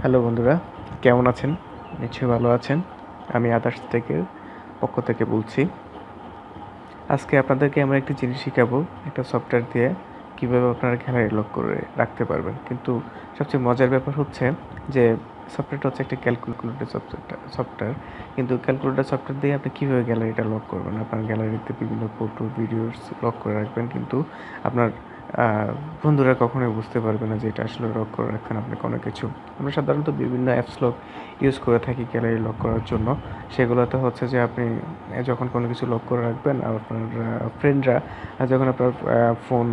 Hello বন্ধুরা, কেমন আছেন? নিশ্চয়ই ভালো আছেন। আমি আদার্স থেকে পক্ষ থেকে বলছি। আজকে আপনাদেরকে এমন একটি জিনিস শিখাবো, একটা সফটওয়্যার দিয়ে কীভাবে আপনারা গ্যালারি লক করে রাখতে পারবেন। কিন্তু সবচেয়ে মজার ব্যাপার হচ্ছে যে সফটওয়্যারটা হচ্ছে একটা ক্যালকুলেটর সফটওয়্যার। কিন্তু ক্যালকুলেটর সফটওয়্যার দিয়ে আপনি কীভাবে গ্যালারিটা লক করবেন? আপনার গ্যালারিতে বিভিন্ন ফটো, ভিডিওস লক করে রাখবেন, কিন্তু আপনার বন্ধুরা কখনোই বুঝতে পারবে না যে এটা আসলে লক করে রাখছেন আপনি কোনো কিছু। আমরা সাধারণত বিভিন্ন অ্যাপস লক ইউজ করে থাকি গ্যালারি লক করার জন্য। সেগুলোতে হচ্ছে যে আপনি যখন কোনো কিছু লক করে রাখবেন, আর আপনার ফ্রেন্ডরা যখন আপনার ফোন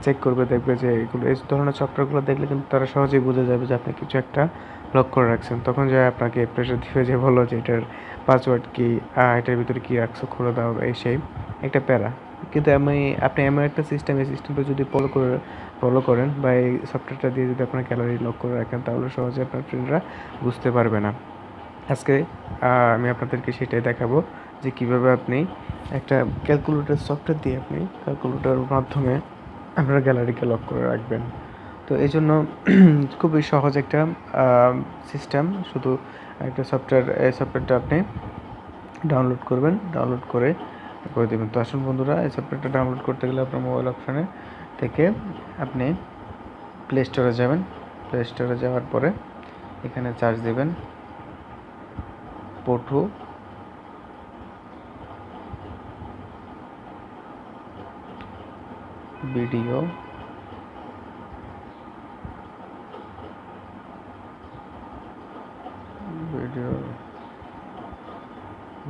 চেক করবে, দেখবে যে এগুলো এই ধরনের সফটওয়্যারগুলো দেখলে কিন্তু তারা সহজেই বুঝে যাবে যে আপনি কিছু একটা লক করে রাখছেন। তখন যে আপনাকে প্রেশার দিবে যে বলো যে এটার পাসওয়ার্ড কি, এটার ভিতরে কী রাখছো খুলে দাও, এই সেই একটা প্যারা। কিন্তু আপনি এমন একটা সিস্টেম, এই সিস্টেমটা যদি ফলো করেন বা এই সফটওয়্যারটা দিয়ে যদি আপনার গ্যালারি লক করে রাখেন, তাহলে সহজে আপনার ফ্রেন্ডরা বুঝতে পারবে না। আজকে আমি আপনাদেরকে সেটাই দেখাবো যে কীভাবে আপনি একটা ক্যালকুলেটর সফটওয়্যার দিয়ে আপনি ক্যালকুলেটরের মাধ্যমে আপনার গ্যালারিকে লক করে রাখবেন। তো এই জন্য খুবই সহজ একটা সিস্টেম। শুধু একটা সফটওয়্যার, এই সফটওয়্যারটা আপনি ডাউনলোড করবেন, ডাউনলোড করে দেবেন। তো আসুন বন্ধুরা, এই সফটওয়্যারটা ডাউনলোড করতে গেলে আপনার মোবাইল অপশানে থেকে আপনি প্লে স্টোরে যাবেন। প্লে স্টোরে যাওয়ার পরে এখানে সার্চ দেবেন পটু ভিডিও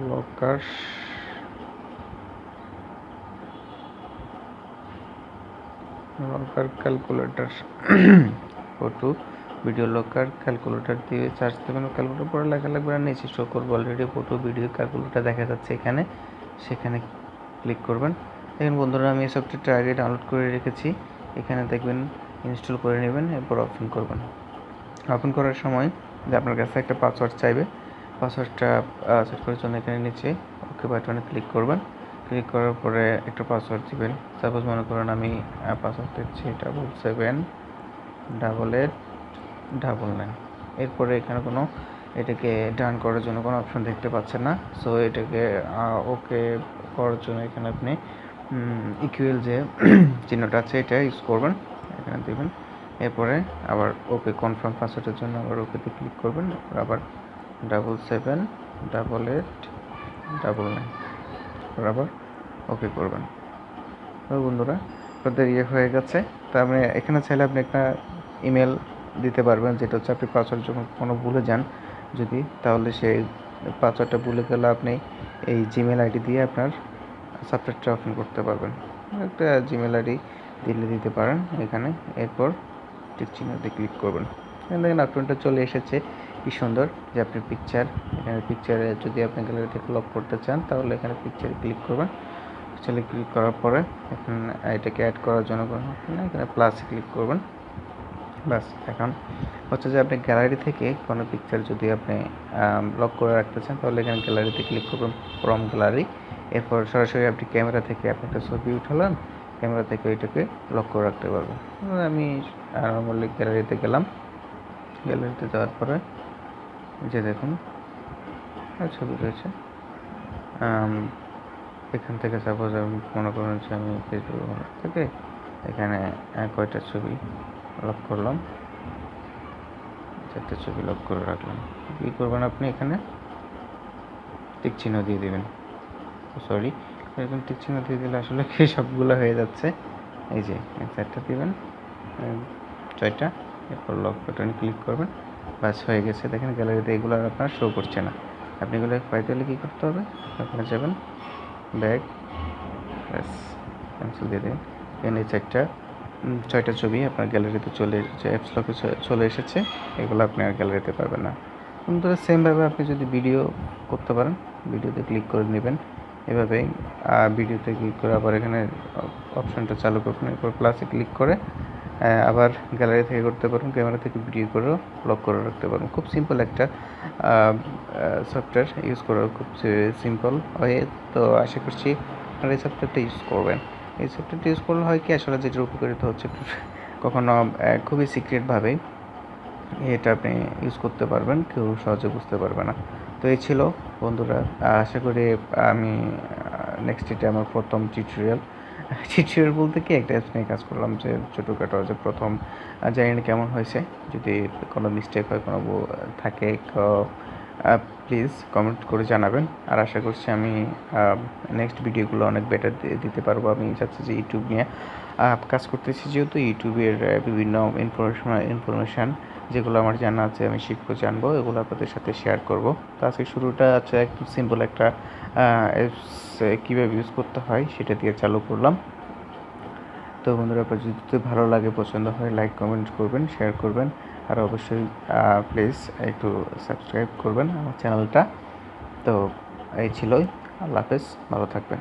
লকার ক্যালকুলেটর পটু ভিডিও লকার ক্যালকুলেটর দিয়ে সার্চ দেবেন। ক্যালকুলেটর পরে লেখা লাগবে, আর নিচে শো করবো অলরেডি পটু ভিডিও ক্যালকুলেটর দেখা যাচ্ছে এখানে, সেখানে ক্লিক করবেন। দেখেন বন্ধুরা, আমি এই সফটওয়্যারটা আগে ডাউনলোড করে রেখেছি। এখানে দেখবেন ইনস্টল করে নেবেন, এরপর ওপেন করবেন। ওপেন করার সময় যে আপনার কাছে একটা পাসওয়ার্ড চাইবে, পাসওয়ার্ডটা সেট করার জন্য এখানে নিচে ওকে বাটনে ক্লিক করবেন। ক্লিক করার পরে একটা পাসওয়ার্ড দিবেন। সাপোজ মনে করেন আমি পাসওয়ার্ড দিচ্ছি 778899। এরপরে এখানে কোনো এটাকে ডান করার জন্য কোনো অপশন দেখতে পাচ্ছেন না। সো এটাকে ওকে করার জন্য এখানে আপনি ইকুয়াল যে চিহ্নটা আছে এটা ইউজ করবেন, এখানে দেবেন। এরপরে আবার ওকে কনফার্ম পাসওয়ার্ডের জন্য আবার ওকেতে ক্লিক করবেন। আবার 778899 আবার ওকে করবেন। তো বন্ধুরা, আপনাদের হয়ে গেছে। তো আপনি এখানে চাইলে আপনি একটা ইমেল দিতে পারবেন, যেটা হচ্ছে আপনি পাসওয়ার্ড যখন কোনো ভুলে যান যদি, তাহলে সেই পাসওয়ার্ডটা ভুলে গেলে আপনি এই জিমেল আইডি দিয়ে আপনার সফটওয়্যারটা ওপেন করতে পারবেন। একটা জিমেল আইডি দিতে পারেন এখানে। এরপর টিক চিহ্নতে ক্লিক করবেন। দেখেন আপনারটা চলে এসেছে, কি সুন্দর যে আপনি এখানে পিকচারে যদি আপনি গ্যালারি থেকে লক করতে চান, তাহলে এখানে পিকচারে ক্লিক করবেন। পিকচারে ক্লিক করার পরে এখানে এটাকে অ্যাড করার জন্য এখানে প্লাসে ক্লিক করবেন। বাস, এখন হচ্ছে যে আপনি গ্যালারি থেকে কোনো পিকচার যদি আপনি লক করে রাখতে চান, তাহলে এখানে গ্যালারিতে ক্লিক করবেন, ফ্রম গ্যালারি। এরপর সরাসরি আপনি ক্যামেরা থেকে আপনি একটা ছবি উঠালেন, ক্যামেরা থেকে ওইটাকে লক করে রাখতে পারবেন। আমি নর্মালি গ্যালারিতে গেলাম। গ্যালারিতে যাওয়ার পরে যে দেখুন ছবি রয়েছে, এখান থেকে সাপোজ আমি মনে করেন যে আমি ফেসবুক থেকে এখানে কয়টা ছবি লক করলাম, 4টে ছবি লক করে রাখলাম। কী করবেন আপনি এখানে টিক চিহ্ন দিয়ে দেবেন। সরি, এরকম টিক চিহ্ন দিয়ে দিলে আসলে কি সবগুলো হয়ে যাচ্ছে। এই যে 4টা দিবেন, 6টা। এরপর লক বাটনে ক্লিক করবেন। বাস, হয়ে গেছে। দেখেন গ্যালারিতে এগুলো আর আপনার শো করছে না। আপনি এগুলো পাইতে হলে কী করতে হবে, আপনারা যাবেন ব্যাক, ব্যাস ক্যান্সেল দিয়ে দেবেন। এখানে 6টা ছবি আপনার গ্যালারিতে চলে এসেছে, অ্যাপস লকে চলে এসেছে। এগুলো আপনি আর গ্যালারিতে পাবেন না। কিন্তু সেমভাবে আপনি যদি ভিডিও করতে পারেন, ভিডিওতে ক্লিক করে নেবেন এভাবেই। ভিডিওতে ক্লিক করে আবার এখানে অপশানটা চালু করবেন। এরপর প্লাসে ক্লিক করে আবার গ্যালারি থেকে করতে পারেন, ক্যামেরা থেকে ভিডিও করেও লক করে রাখতে পারেন। খুব সিম্পল একটা সফটওয়্যার, ইউজ করার খুব সিম্পল ওয়ে। তো আশা করছি আপনারা এই সফটওয়্যারটা ইউজ করবেন। এই সফটওয়্যারটা ইউজ করলে হয় কি, আসলে যেটার উপকারিতা হচ্ছে কখনো খুবই সিক্রেটভাবে এটা আপনি ইউজ করতে পারবেন, কেউ সহজে বুঝতে পারবে না। তো এই ছিল বন্ধুরা, আশা করি আমি নেক্সট এটা আমার প্রথম টিউটোরিয়াল বলতে কি একটা অ্যাপস নিয়ে কাজ করলাম, যে ছোটোখাটো যে প্রথম, জানি না কেমন হয়েছে। যদি কোনো মিস্টেক হয়, কোনো থাকে, প্লিজ কমেন্ট করে জানাবেন। আর আশা করছি আমি নেক্সট ভিডিওগুলো অনেক বেটার দিতে পারবো। আমি চাচ্ছি যে ইউটিউব নিয়ে কাজ করতেছি, যেহেতু ইউটিউবের বিভিন্ন ইনফরমেশান যেগুলো আমার জানা আছে, আমি জানবো, এগুলো আপনাদের সাথে শেয়ার করব। তো আজকে শুরুটা আছে একদম সিম্পল একটা অ্যাপস কীভাবে ইউজ করতে হয় সেটা দিয়ে চালু করলাম। তো বন্ধুরা, আপনার যদি ভালো লাগে, পছন্দ হয়, লাইক কমেন্ট করবেন, শেয়ার করবেন, আর অবশ্যই প্লিজ একটু সাবস্ক্রাইব করবেন আমার চ্যানেলটা। তো এই ছিলই, আল্লাহ হাফেজ, ভালো থাকবেন।